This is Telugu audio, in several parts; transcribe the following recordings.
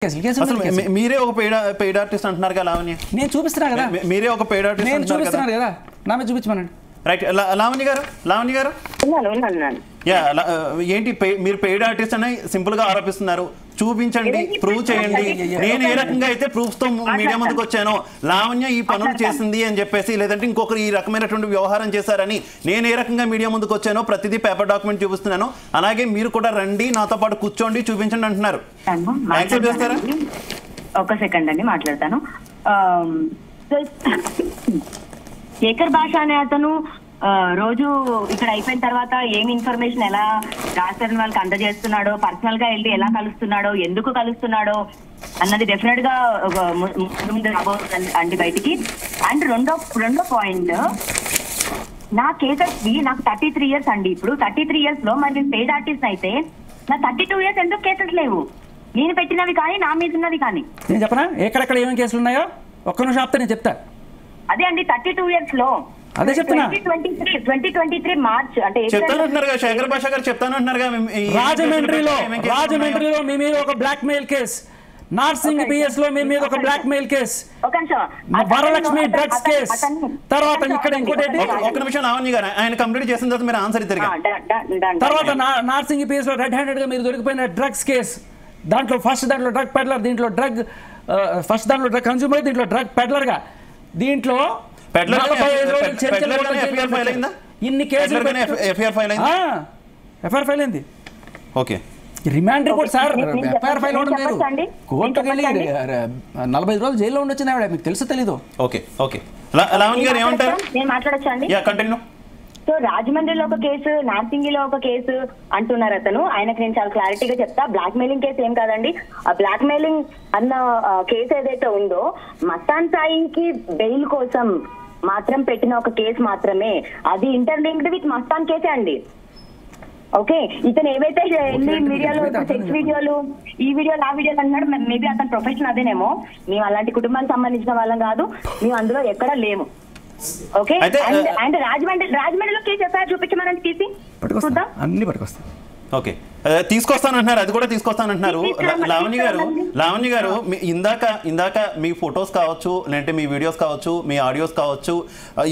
మీరే ఒక పెయిడ్ ఆర్టిస్ట్ అంటున్నారు కదా లావణ్య, నేను చూపిస్తున్నా కదా, మీరే ఒక పెయిడ్ ఆర్టిస్ట్ నేను చూపిస్తున్నాను కదా, నా మీద చూపించమనండి. రైట్. లావణ్య గారు ఏంటి మీరు పెయిడ్ ఆర్టిస్ట్ అని సింపుల్ గా ఆరోపిస్తున్నారు, చూపించండి, ప్రూవ్ చేయండి. నేను ఏ రకంగా అయితే ప్రూఫ్స్ తో మీడియా ముందుకు వచ్చానో లావణ్య ఈ పనులు చేసింది అని చెప్పేసి, లేదంటే ఇంకొకరు ఈ రకమైనటువంటి వ్యవహారం చేశారని నేను ఏ రకంగా మీడియా ముందుకు వచ్చానో ప్రతిదీ పేపర్ డాక్యుమెంట్ చూపిస్తున్నాను. అలాగే మీరు కూడా రండి, నాతో పాటు కూర్చోండి, చూపించండి అంటున్నారు. యాక్సెప్ట్ చేస్తారా? ఒక సెకండ్ అండి మాట్లాడతాను. శేఖర్ భాష అనే అతను రోజు ఇక్కడ అయిపోయిన తర్వాత ఏమి ఇన్ఫర్మేషన్ ఎలా రాష్ట్ర వాళ్ళకి అందజేస్తున్నాడో, పర్సనల్ గా వెళ్ళి ఎలా కలుస్తున్నాడో, ఎందుకు కలుస్తున్నాడో అన్నది డెఫినెట్ గా ముందు రాబోతుంది బయటికి. అండ్ రెండో పాయింట్, నా కేసెస్ నాకు 33 years అండి. ఇప్పుడు 33 years లో మరి నేను పెయిడ్ ఆర్టిస్ట్ అయితే నా 32 years ఎందుకు కేసెస్ లేవు? నేను పెట్టినవి కానీ, నా మీద ఉన్నవి కానీ. నేను చెప్పనా ఎక్కడెక్కడ ఏమేమి కేసులు ఉన్నాయో? ఒక్క నిమిషం ఆపితే నేను చెప్తా. అదే అండి 32 years లో అదే చెప్తున్నా. 2023 మార్చ్ అంటే శేఖర్ భాష గారు చెప్తానంటున్నారు. రాజమండ్రిలో మీ మీద ఒక బ్లాక్ మెయిల్ కేసు, నార్సింగ్ బిఎస్ లో మీ మీద ఒక blackmail case, Varalakshmi drugs case, తర్వాత ఇక్కడ ఇంకోటి ఒక నిమిషం లావణ్య గారు ఆయన కంప్లీట్ చేసిన తర్వాత మీరు ఆన్సర్ ఇద్దరు. తర్వాత నార్సింగ్ బిఎస్ లో రెడ్ హ్యాండెడ్ గా మీరు దొరికిపోయిన డ్రగ్స్ కేసు, దాంట్లో దాంట్లో డ్రగ్ పెడ్లర్, దీంట్లో డ్రగ్ దాంట్లో డ్రగ్ కన్స్యూమర్, దీంట్లో డ్రగ్ పెడ్లర్ గా, దీంట్లో ఇన్ని కేసులు ఎఫ్ఐఆర్ ఫైల్ అయింది. Okay, remand report sir, FIR file అవ్వడం వేరు, కోర్టుకు వెళ్ళి 45 రోజులు జైల్లో ఉండొచ్చింది ఆవిడ, మీకు తెలుసు తెలీదు. ఓకే ఓకే, లావణ్య గారు ఏమంటారు? నేను మాట్లాడొచ్చా అండి? కంటిన్యూ. సో రాజమండ్రిలో ఒక కేసు, నార్సింగిలో ఒక కేసు అంటున్నారు అతను. ఆయనకు నేను చాలా క్లారిటీగా చెప్తా, బ్లాక్ మెయిలింగ్ కేసు ఏం కాదండి. ఆ బ్లాక్ మెయిలింగ్ అన్న కేసు ఏదైతే ఉందో మస్తాన్ సాయికి బెయిల్ కోసం మాత్రం పెట్టిన ఒక కేసు మాత్రమే. అది ఇంటర్లింక్డ్ విత్ మస్తాన్ కేసే అండి. ఓకే, ఇతను ఏవైతే మీడియాలో సెక్స్ వీడియోలు, ఈ వీడియోలు, ఆ వీడియోలు అన్నాడు, మేబీ అతని ప్రొఫెషన్ అదేనేమో. మేము అలాంటి కుటుంబానికి సంబంధించిన వాళ్ళం కాదు, మేము అందులో ఎక్కడా లేము. ఓకే, అండ్ రాజమండ్రిలో కేసు ఎఫ్ఐఆర్ చూపించమని తీసి చూద్దాం, అన్ని పట్టుకొస్తాం. ఓకే, తీసుకొస్తానంటున్నారు, అది కూడా తీసుకొస్తానంటున్నారు. లావణ్య గారు ఇందాక మీ ఫొటోస్ కావచ్చు, లేదంటే మీ వీడియోస్ కావచ్చు, మీ ఆడియోస్ కావచ్చు,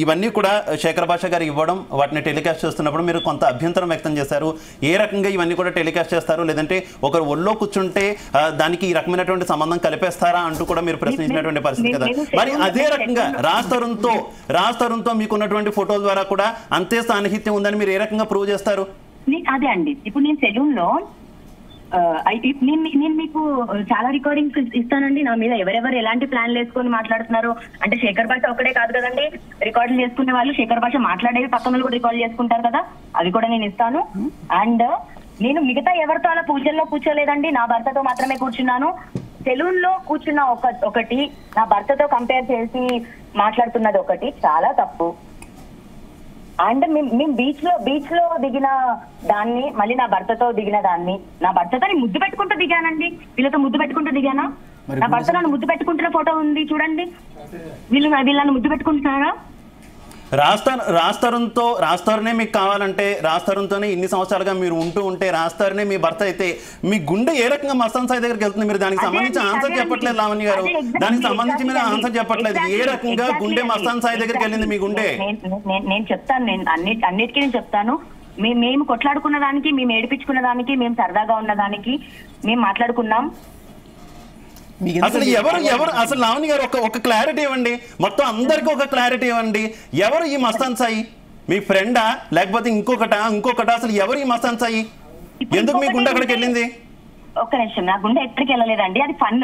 ఇవన్నీ కూడా శేఖర్ భాష గారు ఇవ్వడం, వాటిని టెలికాస్ట్ చేస్తున్నప్పుడు మీరు కొంత అభ్యంతరం వ్యక్తం చేశారు. ఏ రకంగా ఇవన్నీ కూడా టెలికాస్ట్ చేస్తారు, లేదంటే ఒకరు ఒళ్ళో కూర్చుంటే దానికి ఈ రకమైనటువంటి సంబంధం కలిపేస్తారా అంటూ కూడా మీరు ప్రశ్నించినటువంటి పరిస్థితి కదా. మరి అదే రకంగా రాజ్ తరుణ్తో మీకున్నటువంటి ఫోటోల ద్వారా కూడా అంతే సాన్నిహిత్యం ఉందని మీరు ఏ రకంగా ప్రూవ్ చేస్తారు? అదే అండి, ఇప్పుడు నేను సెలూన్ లో నేను మీకు చాలా రికార్డింగ్స్ ఇస్తానండి. నా మీద ఎవరెవరు ఎలాంటి ప్లాన్లు వేసుకొని మాట్లాడుతున్నారు అంటే, శేఖర్ భాష ఒక్కడే కాదు కదండి రికార్డులు చేసుకునే వాళ్ళు. శేఖర్ భాష మాట్లాడేవి పక్కన కూడా రికార్డు చేసుకుంటారు కదా, అవి కూడా నేను ఇస్తాను. అండ్ నేను మిగతా ఎవరితో అలా పూజల్లో కూర్చోలేదండి, నా భర్తతో మాత్రమే కూర్చున్నాను. సెలూన్ లో కూర్చున్న ఒకటి, నా భర్తతో కంపేర్ చేసి మాట్లాడుతున్నది ఒకటి, చాలా తప్పు. అండ్ మేము బీచ్ లో దిగిన దాన్ని, మళ్ళీ నా భర్తతో దిగిన దాన్ని, నా భర్తతో ముద్దు పెట్టుకుంటూ దిగానండి. వీళ్ళతో ముద్దు పెట్టుకుంటూ దిగానా? నా భర్త నన్ను ముద్దు పెట్టుకుంటున్న ఫోటో ఉంది చూడండి. వీళ్ళని ముద్దు పెట్టుకుంటున్నారా? రాజ్ తరుణ్నే మీకు కావాలంటే, రాజ్ తరుణ్తోనే ఇన్ని సంవత్సరాలుగా మీరు ఉంటే, రాజ్ తరుణే మీ భర్త అయితే మీ గుండె ఏ రకంగా మస్తాన్ సాయి దగ్గరికి వెళ్తుంది? మీరు దానికి సంబంధించి ఆన్సర్ చెప్పట్లేదు లావణ్య గారు, దానికి సంబంధించి మీరు ఆన్సర్ చెప్పట్లేదు. ఏ రకంగా గుండె మస్తాన్ సాయి దగ్గరికి వెళ్ళింది మీ గుండె? నేను చెప్తాను, నేను అన్నిటికీ నేను చెప్తాను. మేము కొట్లాడుకున్న దానికి, మేము ఏడిపించుకున్న దానికి, మేము సరదాగా ఉన్న దానికి మేము మాట్లాడుకున్నాం. అసలు లావణ్య గారు ఒక క్లారిటీ ఇవ్వండి, మొత్తం అందరికీ ఒక క్లారిటీ ఇవ్వండి. ఎవరు ఈ మస్తాన్ సాయి? మీ ఫ్రెండా, లేకపోతే ఇంకొకటా? అసలు ఎవరు ఈ మస్తాన్ సాయి? ఎందుకు మీ గుండె అక్కడికి వెళ్ళింది? ఒక్క నిమిషం, నా గుండె ఎక్కడికి వెళ్ళలేదండి, అది ఫన్.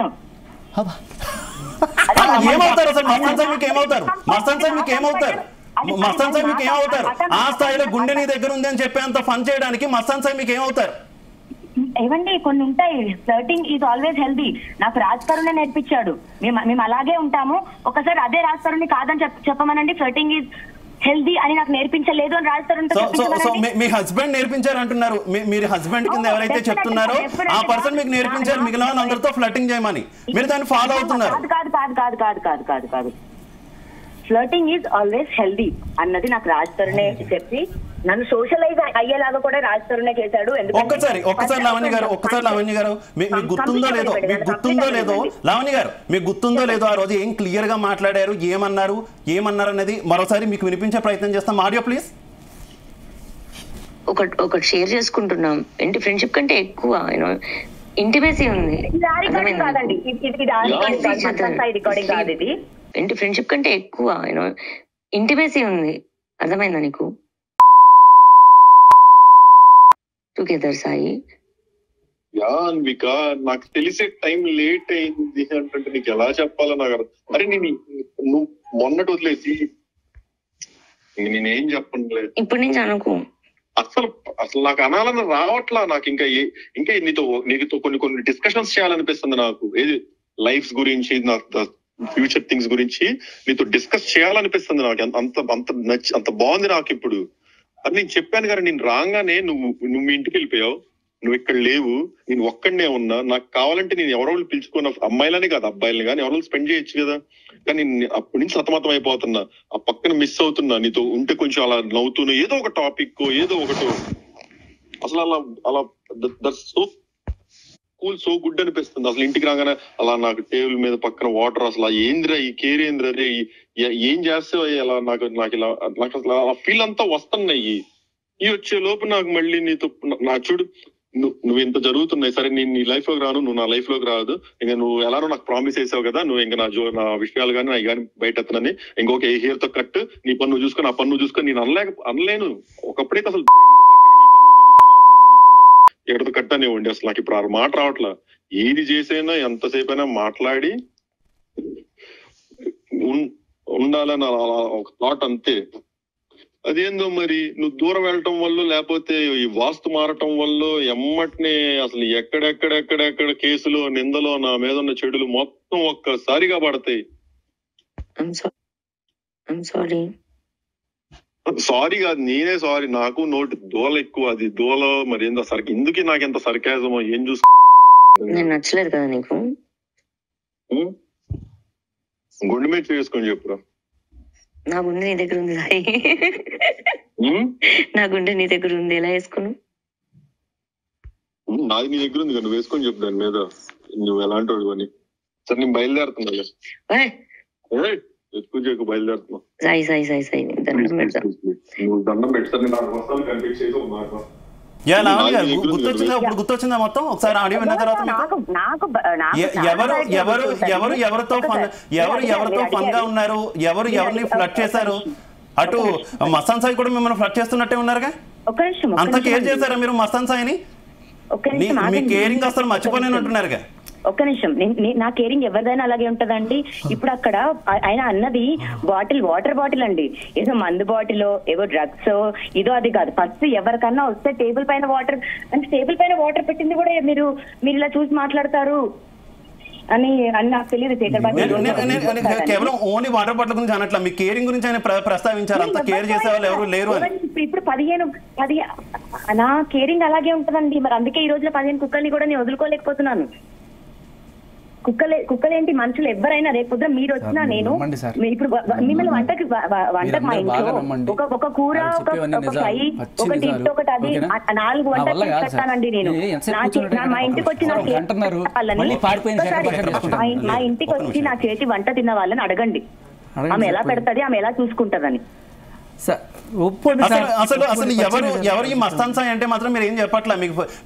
ఏమవుతారు అసలు మస్తాన్ సాయి మీకు ఏమవుతారు? ఆ స్థాయిలో గుండె నీ దగ్గర ఉంది అని చెప్పేంత ఫన్ చేయడానికి మస్తాన్ సాయి మీకు ఏమవుతారు? ఏవండి, కొన్ని ఉంటాయి. Flirting is always healthy. నాకు రాజ్ తరుణ్ నేర్పించాడు. మేము అలాగే ఉంటాము. ఒకసారి అదే రాజ్ తరుణ్ కాదని చెప్పమనండి, ఫ్లర్టింగ్ ఈజ్ హెల్దీ అని నాకు నేర్పించలేదు అని రాజ్ తరుణ్. మీ హస్బెండ్ నేర్పించారు అంటున్నారు. మీరు హస్బెండ్ కింద ఎవరైతే చెప్తున్నారో ఆ పర్సన్ మీకు నేర్పించారు మిగిలిన వాళ్ళందరితో ఫ్లర్టింగ్ చేయమని, మీరు దాన్ని ఫాలో అవుతున్నారు. కాదు. ఫ్లర్టింగ్ ఈజ్ ఆల్వేస్ హెల్దీ అన్నది నాకు రాజ్ తరుణే చెప్పి నన్ను సోషలైజ్ అయ్యేలాగా కూడా రాజ్ తరుణే చేశాడు. ఒక్కసారి లావణ్య గారు మీకు గుర్తుందో లేదో మీకు గుర్తుందో లేదో ఆ రోజు ఏం క్లియర్ గా మాట్లాడారు, ఏమన్నారు అనేది మరోసారి మీకు వినిపించే ప్రయత్నం చేస్తాం. Audio please. ఒకటి షేర్ చేసుకుంటున్నాం. ఏంటి ఫ్రెండ్షిప్ కంటే ఎక్కువ ఇంటిమేసీ ఉంది. ఏంటి ఫ్రెండ్షిప్ కంటే ఎక్కువ ఇంటిమేసీ ఉంది. అర్థమైందా నీకు? టుగెదర్ సాయి. అన్విక, నాకు తెలిసే టైం లేట్ అయింది అంటే నీకు ఎలా చెప్పాలో నాకు అర్థం. అరే నువ్వు మొన్నటి వదిలేసి నేనేం చెప్పనులేదు. ఇప్పుడు నుంచి అనుకో. అసలు నాకు అనాలని రావట్లా. నాకు ఇంకా నీతో కొన్ని డిస్కషన్స్ చేయాలనిపిస్తుంది నాకు. ఏది లైఫ్ గురించి, ఫ్యూచర్ థింగ్స్ గురించి నీతో డిస్కస్ చేయాలనిపిస్తుంది నాకు. అంత బాగుంది నాకు ఇప్పుడు. అది నేను చెప్పాను కదా, నేను రాగానే నువ్వు మీ ఇంటికి వెళ్ళిపోయావు, నువ్వు ఇక్కడ లేవు, నేను ఒక్కడనే ఉన్నా. నాకు కావాలంటే నేను ఎవరో పిలుచుకున్న అమ్మాయిలని కాదు అబ్బాయిలని కానీ ఎవరో స్పెండ్ చేయొచ్చు కదా. కానీ అప్పటి నుంచి సతమతం అయిపోతున్నా, ఆ పక్కన మిస్ అవుతున్నా. నీతో ఉంటే కొంచెం అలా నవ్వుతున్నా, ఏదో ఒక టాపిక్ ఏదో ఒకటో. అసలు అలా that's so cool, so good అనిపిస్తుంది. అసలు ఇంటికి రాగానే అలా నాకు టేబుల్ మీద పక్కన వాటర్, అసలు ఏంద్రా ఈ కేర్ ఏంద్రా, రే ఏం చేస్తావు అలా నాకు అసలు ఆ ఫీల్ అంతా వస్తున్నాయి. ఈ వచ్చే లోపు నాకు మళ్ళీ నీతో చూడు నువ్వు ఇంత జరుగుతున్నాయి. సరే నేను నీ లైఫ్ లోకి రాను, నువ్వు నా లైఫ్ లోకి రాదు. ఇంకా నువ్వు ఎలానో నాకు ప్రామిస్ చేసావు కదా, నువ్వు ఇంకా నా విషయాలు కానీ నాకు కానీ బయట ఎత్తనని ఇంకొక హెయిర్ తో కట్, నీ పన్ను చూసుకొని ఆ పన్ను చూసుకొని నేను అనలేను. ఒకప్పుడైతే అసలు ఎడతో కట్ అనేవ్వండి. అసలు నాకు ఇప్పుడు ఆ మాట రావట్లా. ఏది చేసైనా ఎంతసేపు అయినా మాట్లాడి ఉండాలని ఒక థాట్ అంతే. అదేందో మరి నువ్వు దూరం వెళ్ళటం వల్ల లేకపోతే ఈ వాస్తు మారటం వల్ల ఎమ్మటినే అసలు ఎక్కడెక్కడ కేసులు నిందలో నా మీద ఉన్న చెడులు మొత్తం ఒక్కసారిగా పడతాయి. సారీ కాదు, నేనే సారీ. నాకు నోటి దోల ఎక్కువ. అది దోల మరి ఏందో ఎందుకు నాకు ఎంత సర్కాజమో ఏం చూసుకుని నచ్చలేదు కదా నీకు. గుండె మీద చేసుకొని చెప్పురా. నా గుండె నీ దగ్గర ఉంది సాయి. నా గుండె నీ దగ్గర ఉంది, ఎలా వేసుకోను? నాది నీ దగ్గర ఉంది, నువ్వు వేసుకొని చెప్పు దాని మీద. నువ్వు ఎలాంటి వాడు అని. సరే నేను బయలుదేరుతున్నా. ఎక్కువ బయలుదేరుతున్నా. సాయి సాయి సాయి సాయి దండం పెడతా. నువ్వు దండం పెడతాను, నాకు వస్తాను కనిపించేది ఒక మాట. గుర్తొచ్చిందా మొత్తం? ఒకసారి ఆడియో విన్న తర్వాత ఎవరితో ఫన్ గా ఉన్నారు, ఎవరిని ఫ్లడ్ చేశారు? అటు మస్తాన్ సాయి కూడా మిమ్మల్ని ఫ్లడ్ చేస్తున్నట్టే ఉన్నారుగా. అంత కేర్ చేశారా మీరు మస్తాన్ సాయిని? మీ కేరింగ్ అసలు మర్చిపోలేనంటున్నారుగా. ఒక్క నిమిషం, నా కేరింగ్ ఎవరిదైనా అలాగే ఉంటదండి. ఇప్పుడు అక్కడ ఆయన అన్నది వాటర్ బాటిల్ అండి, ఏదో మందు బాటిల్, ఏవో డ్రగ్స్, ఇదో అది కాదు. ఫస్ట్ ఎవరికన్నా వస్తే టేబుల్ పైన వాటర్, అంటే టేబుల్ పైన వాటర్ పెట్టింది కూడా మీరు ఇలా చూసి మాట్లాడతారు అని నాకు తెలియదు. కేవలం ఓన్లీ వాటర్ బాటిల్ గురించి అనట్లా, మీ కేరింగ్ గురించి ఆయన ప్రస్తావించారు. అంత కేర్ చేసే వాళ్ళు ఎవరు లేరు అని. ఇప్పుడు 10 నా కేరింగ్ అలాగే ఉంటదండి. మరి అందుకే ఈ రోజులో 15 కుక్కల్ని కూడా నేను వదులుకోలేకపోతున్నాను. కుక్కలేంటి మనుషులు ఎవరైనా. రేపు పొద్దున మీరు వచ్చినా నేను ఇప్పుడు మిమ్మల్ని వంట మా ఇంట్లో ఒక కూర, ఒక ఫ్రై, ఒకటి ఒకటి అది 4 వంటలు పెట్టానండి నేను. మా ఇంటికి వచ్చి మా ఇంటికి వచ్చి నా చేతి వంట తిన్న వాళ్ళని అడగండి, ఆమె ఎలా పెడతది, ఆమె ఎలా చూసుకుంటదని. అసలు ఎవరు ఈ మస్తాన్ సాయి అంటే మాత్రం మీరు ఏం చెప్పట్లా.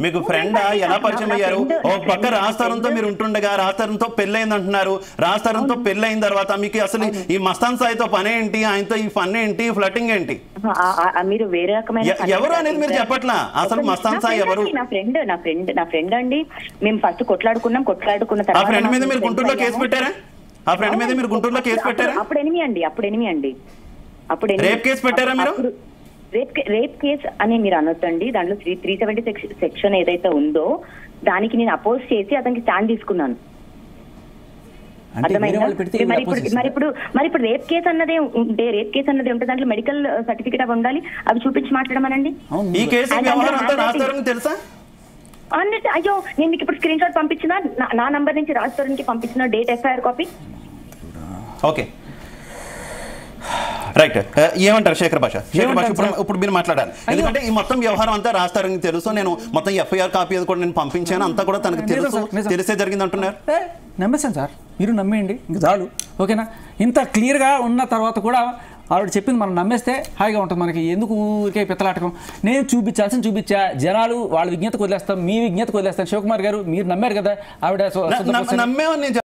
మీకు ఫ్రెండ్ ఎలా పరిచయం అయ్యారు? ఒక పక్క రాస్తారంతో మీరు ఉంటుండగా రాస్తారంతో పెళ్ళైంది అంటున్నారు. రాస్తారంతో పెళ్ళైన తర్వాత మీకు అసలు ఈ మస్తాన్ సాయితో పని ఏంటి, ఆయనతో ఈ ఫన్ ఏంటి, ఫ్లటింగ్ ఏంటి? మీరు వేరే రకమైన ఎవరు అనేది మీరు చెప్పట్లా. అసలు మస్తాన్ సాయి ఎవరు? నా ఫ్రెండ్ అండి. మేము ఫస్ట్ కొట్లాడుకున్న తర్వాత ఆ ఫ్రెండ్ మీద మీరు గుంటూరులో కేసు పెట్టారా? అప్పుడు ఎనిమి అండి. రేప్ కేసు పెట్టారా మీరు? రేప్ కేస్ అని మీరు అనొద్దండి. దాంట్లో 370 సెక్షన్ ఏదైతే ఉందో దానికి నేను అపోజ్ చేసి అతనికి స్టాండ్ తీసుకున్నాను. మరి ఇప్పుడు రేప్ కేసు అన్నదే ఉంటే దాంట్లో మెడికల్ సర్టిఫికేట్ అవి ఉండాలి, అవి చూపించి మాట్లాడమనండి. తెలుసా? అయ్యో, నేను మీకు ఇప్పుడు స్క్రీన్ షాట్ పంపించిన, నా నంబర్ నుంచి రాజ్ తరుణ్కి పంపించిన date, FIR copy. Okay, right. ఏమంటారు శేఖర్ భాష ఇప్పుడు మీరు మాట్లాడాలి, ఎందుకంటే ఈ మొత్తం వ్యవహారం అంతా రాస్తారని తెలుసు. నేను మొత్తం ఎఫ్ఐఆర్ కాపీ అది కూడా నేను పంపించాను, అంతా కూడా తనకు తెలుసు, తెలిసే జరిగింది అంటున్నారు. నమ్మేశాను సార్, మీరు నమ్మేయండి ఇంక చాలు, ఓకేనా? ఇంత క్లియర్గా ఉన్న తర్వాత కూడా ఆవిడ చెప్పింది మనం నమ్మేస్తే హాయిగా ఉంటుంది మనకి, ఎందుకు ఊరికే పిత్తలాటకం. నేను చూపించా, జనాలు వాళ్ళ విజ్ఞతకు వదిలేస్తాం, మీ విజ్ఞతకు వదిలేస్తాను. శివకుమార్ గారు మీరు నమ్మారు కదా ఆవిడ నమ్మేమని